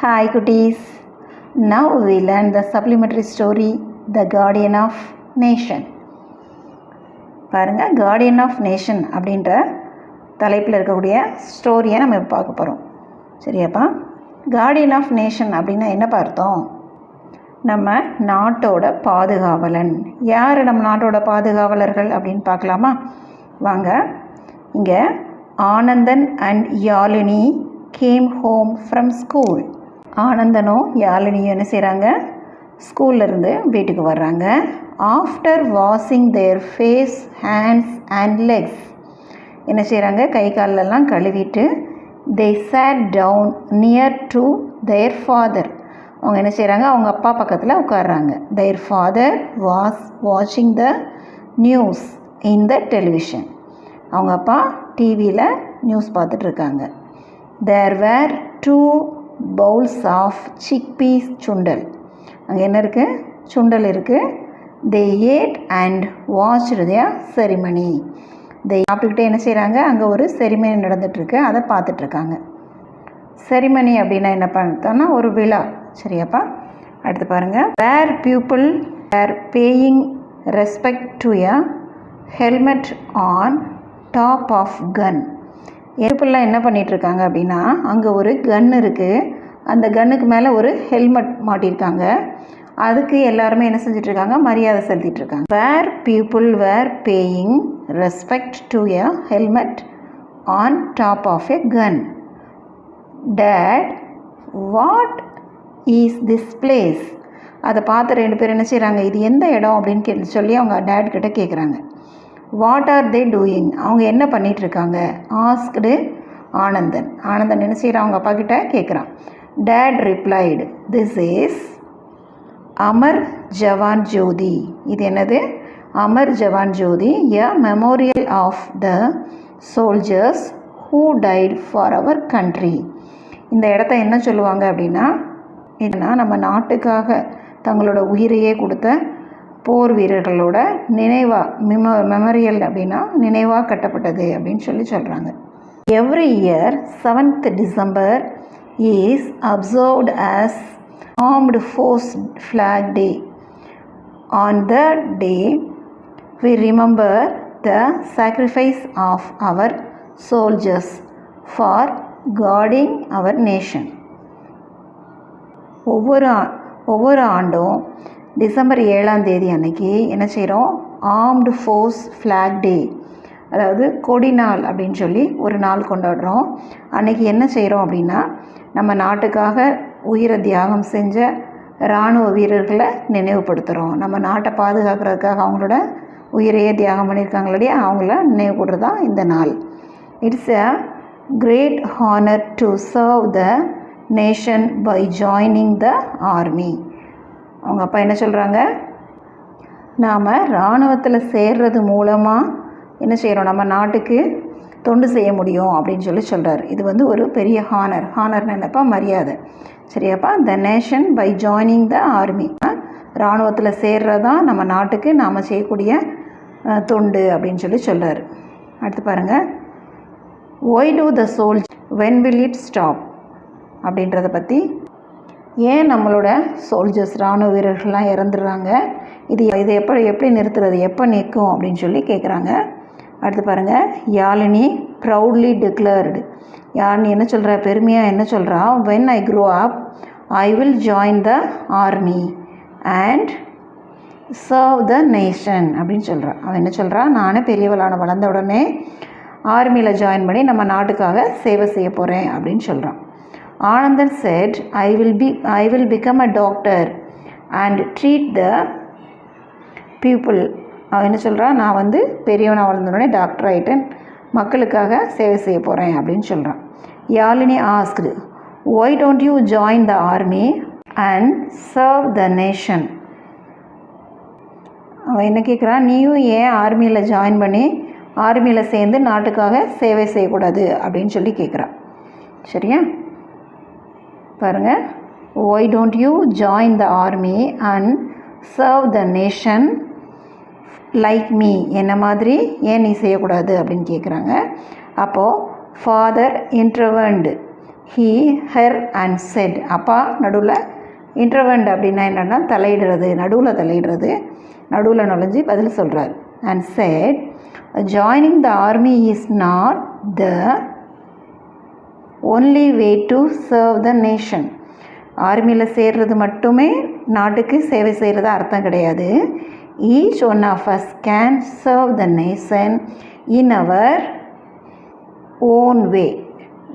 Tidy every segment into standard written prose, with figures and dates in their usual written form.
Hi cuties. Now we learn the supplementary story The Guardian of Nation. பாருங்க, Guardian of Nation அப்படின்ற தலைப்பில் இருக்கக்கூடிய ஸ்டோரியை நம்ம இப்போ பார்க்க போகிறோம். சரியாப்பா? Guardian of Nation அப்படின்னா என்ன பார்த்தோம்? நம்ம நாட்டோட பாதுகாவலன். யார் நம்ம நாட்டோட பாதுகாவலர்கள் அப்படின்னு பார்க்கலாமா? வாங்க. இங்கே Anandan and Yazhini came home from school. ஆனந்தனும் யாழினியும் என்ன செய்கிறாங்க? ஸ்கூல்லேருந்து வீட்டுக்கு வர்றாங்க. After washing their face, hands and legs என்ன செய்கிறாங்க? கை காலெல்லாம் கழுவிட்டு they sat down near to their father. அவங்க என்ன செய்கிறாங்க? அவங்க அப்பா பக்கத்தில் உட்கார்றாங்க. தேர் ஃபாதர் வாஸ் வாட்சிங் the news in the television. அவங்க அப்பா டிவியில் நியூஸ் பார்த்துட்ருக்காங்க. தேர் வேர் 2 bowls of chickpeas சுண்டல். அங்கே என்ன இருக்குது? சுண்டல் இருக்குது. they ate and watched their ceremony. they சாப்பிட்டுக்கிட்டே என்ன செய்கிறாங்க? அங்கே ஒரு செரிமனி நடந்துகிட்ருக்கு, அதை பார்த்துட்ருக்காங்க. செரிமனி அப்படின்னா என்ன பார்த்தோன்னா ஒரு விழா. சரியாப்பா? அடுத்து பாருங்கள். Where people are paying respect to a helmet on top of gun. பீப்புளெலாம் என்ன பண்ணிகிட்ருக்காங்க அப்படின்னா, அங்கே ஒரு கன் இருக்குது, அந்த கன்னுக்கு மேலே ஒரு ஹெல்மெட் மாட்டியிருக்காங்க. அதுக்கு எல்லாருமே என்ன செஞ்சிட்ருக்காங்க? மரியாதை செலுத்திட்டுருக்காங்க. Where people were paying respect to a helmet on top of a gun. Dad, what is this place? அதை பார்த்து 2 பேர் என்ன செய்கிறாங்க? இது எந்த இடம் அப்படின்னு சொல்லி அவங்க டேட் கிட்ட கேட்குறாங்க. What are they doing? அவங்க என்ன பண்ணிகிட்ருக்காங்க? ஆஸ்க்டு ஆனந்தன். ஆனந்தன் என்ன செய்கிறான்? அவங்க அப்பா கிட்ட கேட்குறான். Dad replied, this is Amar Jawan Jyoti. இது என்னது? Amar Jawan Jyoti, a memorial of the soldiers who died for our country. இந்த இடத்த என்ன சொல்லுவாங்க அப்படின்னா, இதுனா நம்ம நாட்டுக்காக தங்களோட உயிரையே கொடுத்த போர் வீரர்களோட நினைவாக மெமோரியல் அப்படின்னா நினைவாக கட்டப்பட்டது அப்படின்னு சொல்கிறாங்க. Every year 7th December is observed as armed force flag day. On the day we remember the sacrifice of our soldiers for guarding our nation. ஒவ்வொரு ஆண்டும் டிசம்பர் 7ஆம் தேதி அன்னைக்கு என்ன செய்கிறோம்? ஆர்ம்டு ஃபோர்ஸ் ஃப்ளாக் டே, அதாவது கொடி நாள் அப்படின்னு சொல்லி ஒரு நாள் கொண்டாடுறோம். அன்றைக்கி என்ன செய்கிறோம் அப்படின்னா, நம்ம நாட்டுக்காக உயிரை தியாகம் செஞ்ச இராணுவ வீரர்களை நினைவுபடுத்துகிறோம். நம்ம நாட்டை பாதுகாக்கிறதுக்காக அவங்களோட உயிரையே தியாகம் பண்ணியிருக்காங்க இல்லையா, அவங்கள நினைவு கூடுறது தான் இந்த நாள். It's a great honour to serve the nation by joining the army. அவங்க அப்பா என்ன சொல்கிறாங்க? நாம் இராணுவத்தில் சேர்றது மூலமாக என்ன செய்கிறோம்? நம்ம நாட்டுக்கு தொண்டு செய்ய முடியும் அப்படின்னு சொல்கிறார். இது வந்து ஒரு பெரிய ஹானர். ஹானர்னு என்னப்பா? மரியாதை. சரியாப்பா? The nation by joining the army. இராணுவத்தில் சேர்றதான் நம்ம நாட்டுக்கு நாம் செய்யக்கூடிய தொண்டு அப்படின்னு சொல்கிறார். அடுத்து பாருங்கள். Why do the soldier when will it stop அப்படின்றத பற்றி. ஏன் நம்மளோட சோல்ஜர்ஸ் இராணுவ வீரர்கள்லாம் இறந்துடுறாங்க? இது எப்படி நிறுத்துறது? எப்போ நிற்கும் அப்படின்னு சொல்லி கேட்குறாங்க. அடுத்து பாருங்கள். Yazhini proudly declared. யாழினி என்ன சொல்கிறா? பெருமையாக என்ன சொல்கிறா? When I grow up I will join the army and serve the nation அப்படின்னு சொல்கிறா. அவன் என்ன சொல்கிறா? நானே வளர்ந்த உடனே ஆர்மியில் ஜாயின் பண்ணி நம்ம நாட்டுக்காக சேவை செய்ய போகிறேன் அப்படின்னு சொல்கிறான். Anandan said, I will become a doctor and treat the people. அவன் என்ன சொல்கிறான்? நான் வந்து பெரியவனாக வளர்ந்தோடனே டாக்டர் ஆகிட்டேன், மக்களுக்காக சேவை செய்ய போகிறேன் அப்படின்னு சொல்கிறான். Yazhini asked, why don't you join the army and serve the nation? அவன் என்ன கேட்குறான்? நீயும் ஏன் ஆர்மியில் ஜாயின் பண்ணி ஆர்மியில் சேர்ந்து நாட்டுக்காக சேவை செய்யக்கூடாது அப்படின்னு சொல்லி கேட்குறான். சரியா? பாருங்கள். Why don't you join the army and serve the nation like me? என்ன மாதிரி ஏன் நீ செய்யக்கூடாது அப்படின்னு கேட்குறாங்க. அப்போது father intervened. he, her and said. அப்பா நடுவில் இன்டர்வெண்ட் அப்படின்னா என்னென்னா தலையிடுறது, நடுவில் தலையிடுறது, நடுவில் நுழைஞ்சி பதில் சொல்கிறார். and said, joining the army is not the only way to serve the nation. ஆர்மியில் சேர்றது மட்டுமே நாட்டுக்கு சேவை செய்கிறதா அர்த்தம் கிடையாது. each one of us can serve the nation in our own way.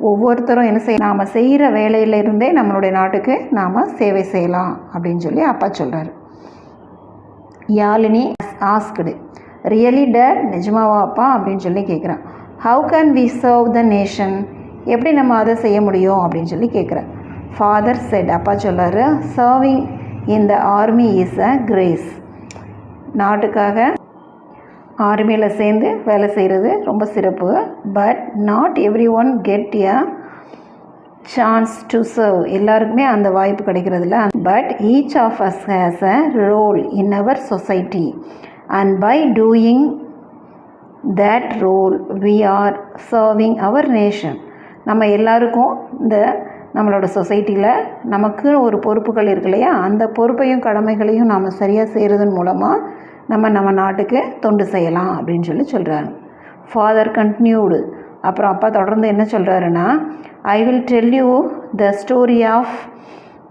ஒவ்வொருத்தரும் என்ன செய்ய, நாம் செய்கிற வேலையிலிருந்தே நம்மளுடைய நாட்டுக்கு நாம் சேவை செய்யலாம் அப்படின்னு சொல்லி அப்பா சொல்கிறார். யாழினி ஆஸ்க்டு, ரியலி டேட், நிஜமாவா அப்பா அப்படின்னு சொல்லி கேட்குறான். How can we serve the nation, எப்படி நம்ம அதை செய்ய முடியும் அப்படின்னு சொல்லி கேட்குறேன். ஃபாதர் செட், அப்பா சொல்கிறாரு, serving in the army is a grace. நாட்டுக்காக ஆர்மியில் சேர்ந்து வேலை செய்கிறது ரொம்ப சிறப்பு. But not every one get a chance to serve. எல்லாருக்குமே அந்த வாய்ப்பு கிடைக்கிறதில்ல. But each of us has a role in our society and by doing that role we are serving our nation. நம்ம எல்லாருக்கும் இந்த நம்மளோட சொசைட்டியில் நமக்கு ஒரு பொறுப்புகள் இருக்கு இல்லையா, அந்த பொறுப்பையும் கடமைகளையும் நாம் சரியாக செய்கிறதன் மூலமாக நம்ம நாட்டுக்கு தொண்டு செய்யலாம் அப்படின்னு சொல்லி சொல்கிறாங்க. ஃபாதர் கண்டினியூடு, அப்புறம் அப்பா தொடர்ந்து என்ன சொல்கிறாருன்னா, I will tell you the story of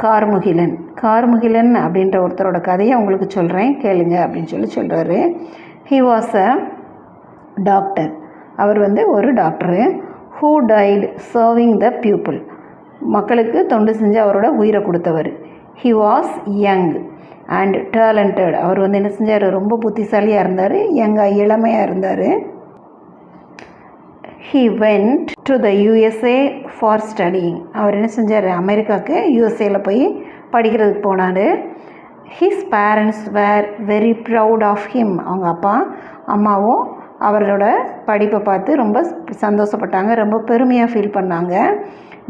Karmugilan. Karmugilan அப்படின்ற ஒருத்தரோட கதையை உங்களுக்கு சொல்கிறேன் கேளுங்க அப்படின்னு சொல்லி சொல்கிறாரு. He was a doctor. அவர் ஒரு doctor. Who died serving the people. மக்களுக்கு தொண்டு செஞ்சு அவரோட உயிரை கொடுத்தவர். He was young and talented. அவர் என்ன செஞ்சார், ரொம்ப புத்திசாலியாக இருந்தார், இளமையாக இருந்தார். He went to the USA for studying. அவர் என்ன செஞ்சார், அமெரிக்காவுக்கு USA போய் படிக்கிறதுக்கு போனார். His parents where very proud of him. அவங்க அப்பா அம்மாவும் அவரோட படிப்பை பார்த்து ரொம்ப சந்தோஷப்பட்டாங்க, ரொம்ப பெருமையாக ஃபீல் பண்ணாங்க.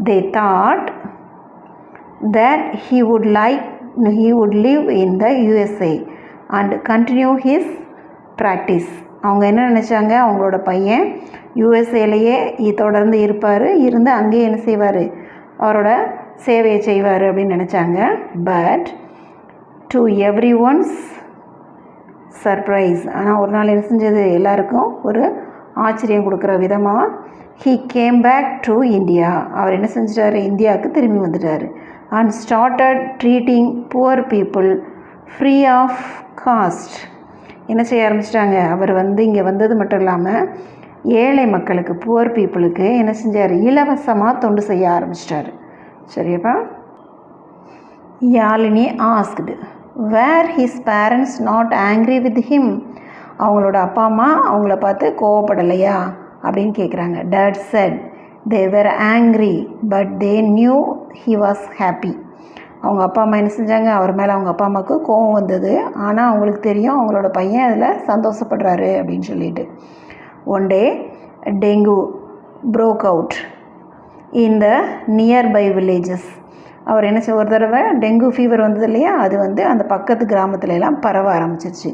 They thought that he would live in the USA and continue his practice. அவங்க என்ன நினச்சாங்க, அவங்களோட பையன் யூஎஸ்ஏலேயே தொடர்ந்து இருந்து அங்கேயே என்ன செய்வார், அவரோட சேவையை செய்வார் அப்படின்னு நினச்சாங்க. But to every once surprise, ஆனால் ஒரு நாள் என்ன செஞ்சது, எல்லாருக்கும் ஒரு ஆச்சரியம் கொடுக்குற விதமாக he came back to India. அவர் என்ன செஞ்சிட்டாரு, இந்தியாவுக்கு திரும்பி வந்துட்டார். and started treating poor people free of cost. என்ன செய்ய ஆரம்பிச்சிட்டாங்க, அவர் இங்கே வந்தது மட்டும் இல்லாமல் ஏழை மக்களுக்கு, புவர் பீப்புளுக்கு என்ன செஞ்சார், இலவசமாக தொண்டு செய்ய ஆரம்பிச்சிட்டாரு. சரியாப்பா. Yazhini asked, were his parents not angry with him. அவங்களோட அப்பா அம்மா அவங்கள பார்த்து கோவப்படலையா அப்படின்னு கேட்குறாங்க. Dad said they were angry but they knew he was happy. அவங்க அப்பா அம்மா என்ன செஞ்சாங்க, அவர் மேலே அவங்க அப்பா அம்மாவுக்கு கோவம் வந்தது, ஆனால் அவங்களுக்கு தெரியும் அவங்களோட பையன் அதில் சந்தோஷப்படுறாரு அப்படின்னு சொல்லிட்டு. One day dengue broke out in the nearby villages. அவர் என்ன ஒரு தடவை டெங்கு ஃபீவர் வந்தது இல்லையா, அது அந்த பக்கத்து கிராமத்துல எல்லாம் பரவ ஆரம்பிச்சிருச்சு.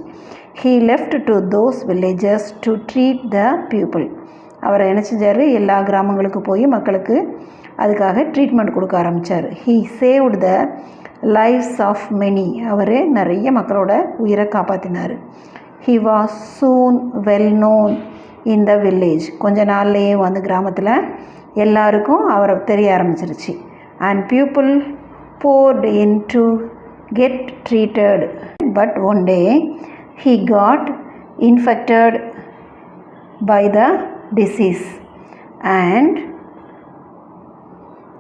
He left to those villages to treat the people. அவர் என்ன செஞ்சார், எல்லா கிராமங்களுக்கு போய் மக்களுக்கு அதுக்காக ட்ரீட்மெண்ட் கொடுக்க ஆரம்பித்தார். He saved the lives of many. அவர் நிறைய மக்களோட உயிரை காப்பாற்றினார். He was soon well known in the village. கொஞ்ச நாள்லேயே கிராமத்தில் எல்லாருக்கும் அவரை தெரிய ஆரம்பிச்சிருச்சு. And people poured in to get treated. But one day he got infected by the disease and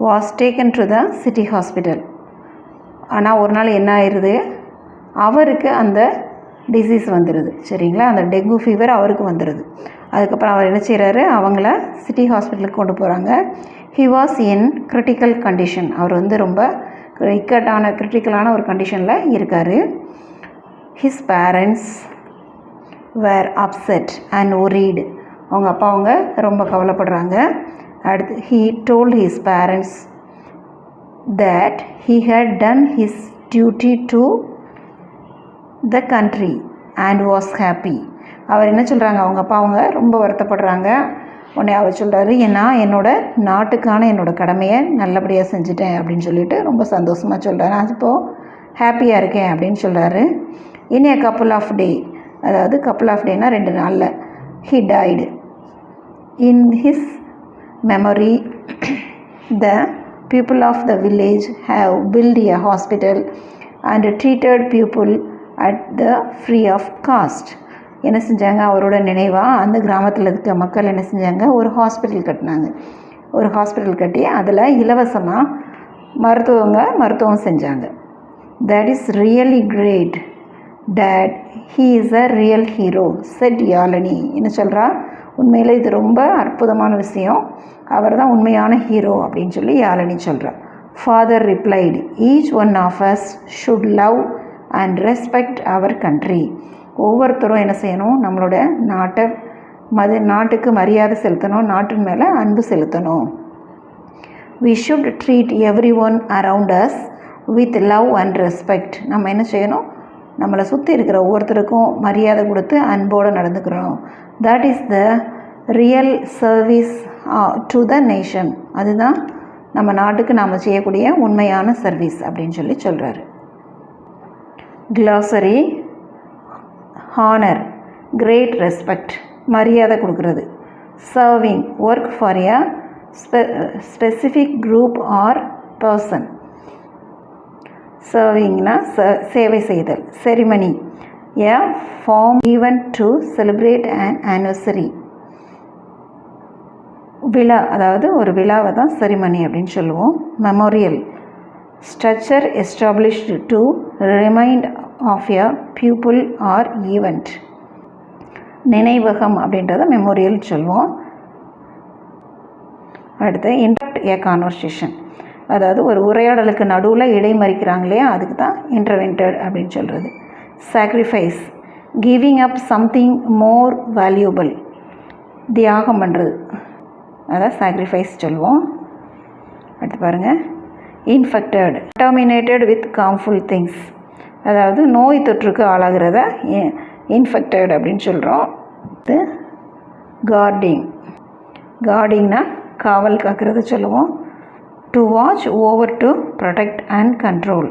was taken to the city hospital. ஆனால் ஒரு நாள் என்ன ஆயிடுது, அவருக்கு அந்த டிசீஸ் வந்துடுது. சரிங்களா, அந்த டெங்கு ஃபீவர் அவருக்கு வந்துடுது. அதுக்கப்புறம் அவர் என்ன செய்கிறாரு, அவங்கள சிட்டி ஹாஸ்பிட்டலுக்கு கொண்டு போகிறாங்க. He was in critical condition. அவர் ரொம்ப கிரிட்டிக்கலான ஒரு கண்டிஷனில் இருக்கார். His parents were upset and worried. அவங்க அப்பா ரொம்ப கவலைப்படுறாங்க. அடுத்து he told his parents that he had done his duty to the country and was happy. அவர் என்ன சொல்கிறாங்க, அவங்க அப்பா ரொம்ப வருத்தப்படுறாங்க. உடனே அவர் சொல்கிறாரு, நான் நாட்டுக்கான என்னோடய கடமையை நல்லபடியாக செஞ்சுட்டேன் அப்படின்னு சொல்லிட்டு ரொம்ப சந்தோஷமாக சொல்கிறாரு. அது இப்போது ஹாப்பியாக இருக்கேன் அப்படின்னு சொல்கிறாரு. இன் a couple of day, அதாவது couple of dayனா 2 நாளில் he died. In his memory, the people of the village have built a hospital and treated people at the free of cost. என்ன செஞ்சாங்க, அவரோட நினைவாக அந்த கிராமத்தில் இருக்க மக்கள் என்ன செஞ்சாங்க, ஒரு ஹாஸ்பிட்டல் கட்டினாங்க. ஒரு ஹாஸ்பிட்டல் கட்டி அதில் இலவசமாக மருத்துவம் செஞ்சாங்க. That is really great, Dad. He is a real hero, said Yazhini. என்ன சொல்கிறா, உண்மையில் இது ரொம்ப அற்புதமான விஷயம், அவர் தான் உண்மையான ஹீரோ அப்படின்னு சொல்லி யாழினி சொல்கிறா. Father replied, each one of us should love and respect our country. ஒவ்வொருத்தரும் என்ன செய்யணும், நம்மளோட நாட்டுக்கு மரியாதை செலுத்தணும், நாட்டின் மேலே அன்பு செலுத்தணும். We should treat everyone around us with love and respect. நம்ம என்ன செய்யணும், நம்மளை சுற்றி இருக்கிற ஒவ்வொருத்தருக்கும் மரியாதை கொடுத்து அன்போடு நடந்துக்கிறோம். That is the real service to the nation. அதுதான் நம்ம நாட்டுக்கு நாம் செய்யக்கூடிய உண்மையான சர்வீஸ் அப்படின்னு சொல்லி சொல்கிறாரு. glossary, ஹானர், கிரேட் ரெஸ்பெக்ட், மரியாதை கொடுக்கறது. Serving, work for a specific group or person. சர்விங்னா சேவை செய்தல். Ceremony, a form event to celebrate an anniversary. விழா, அதாவது ஒரு விழாவை தான் செரிமனி அப்படின்னு சொல்லுவோம். Memorial, structure established to remind of a people or event. நினைவகம் அப்படின்றத மெமோரியல் சொல்லுவோம். அடுத்து இன்டரப்ட் எ கான்வர்சேஷன், அதாவது ஒரு உரையாடலுக்கு நடுவில் இடைமறிக்கிறாங்க இல்லையா, அதுக்கு தான் இன்டர்வென்டட் அப்படின்னு சொல்கிறது. Sacrifice, giving up something more valuable, தியாகம் பண்ணுறது, அதான் சாக்ரிஃபைஸ் சொல்லுவோம். அடுத்து பாருங்கள், infected, contaminated with harmful things, அதாவது நோய் தொற்றுக்கு ஆளாகிறத இன்ஃபெக்டட் அப்படின்னு சொல்கிறோம். இது கார்டிங்னா காவல் காக்கிறது சொல்லுவோம். To watch over to protect and control.